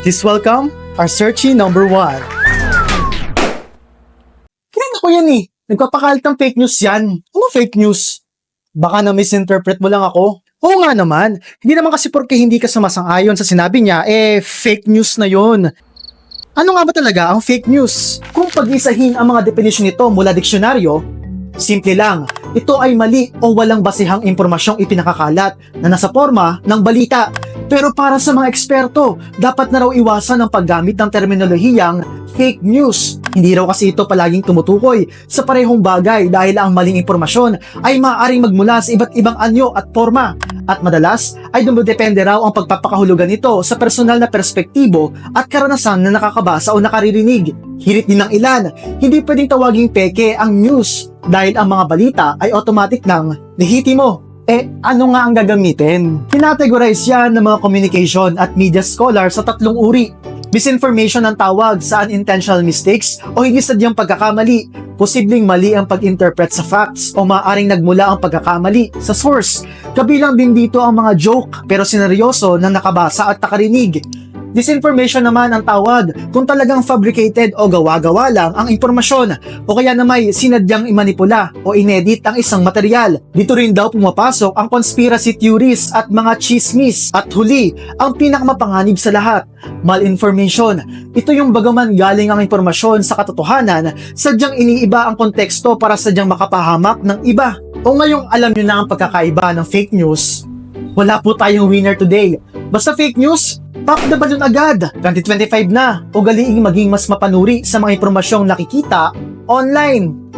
Please welcome our searchy number 1. Kailan ko yan eh. Nagpapakalat ng fake news yan. Ano fake news? Baka na-misinterpret mo lang ako. Oo nga naman. Hindi naman kasi porke hindi ka sumasang-ayon sa sinabi niya, fake news na yon. Ano nga ba talaga ang fake news? Kung pag-isahin ang mga definisyon nito mula diksyonaryo, simple lang, ito ay mali o walang basihang impormasyong ipinakakalat na nasa forma ng balita. Pero para sa mga eksperto, dapat na raw iwasan ang paggamit ng terminolohiyang fake news. Hindi raw kasi ito palaging tumutukoy sa parehong bagay dahil ang maling impormasyon ay maaaring magmula sa iba't ibang anyo at forma. At madalas ay dumidepende raw ang pagpapakahulugan nito sa personal na perspektibo at karanasan na nakakabasa o nakaririnig. Hirit din ng ilan, hindi pwedeng tawaging peke ang news dahil ang mga balita ay automatic ng lehitimo. Ano nga ang gagamitin? Kinategorize yan ng mga communication at media scholars sa 3 uri. Misinformation ang tawag sa unintentional mistakes o hindi sadyang pagkakamali. Posibleng mali ang pag-interpret sa facts o maaaring nagmula ang pagkakamali sa source. Kabilang din dito ang mga joke pero sineryoso na nakabasa at nakarinig. Disinformation naman ang tawag kung talagang fabricated o gawa-gawa lang ang impormasyon o kaya na may sinadyang imanipula o inedit ang isang material. Dito rin daw pumapasok ang conspiracy theories at mga chismis at huli, ang pinakamapanganib sa lahat, malinformation. Ito yung bagaman galing ang impormasyon sa katotohanan, sadyang iniiba ang konteksto para sadyang makapahamak ng iba. O ngayong alam nyo na ang pagkakaiba ng fake news, wala po tayong winner today. Basta fake news, pop the balloon agad. 2025 na, ugaliing maging mas mapanuri sa mga impormasyong nakikita online.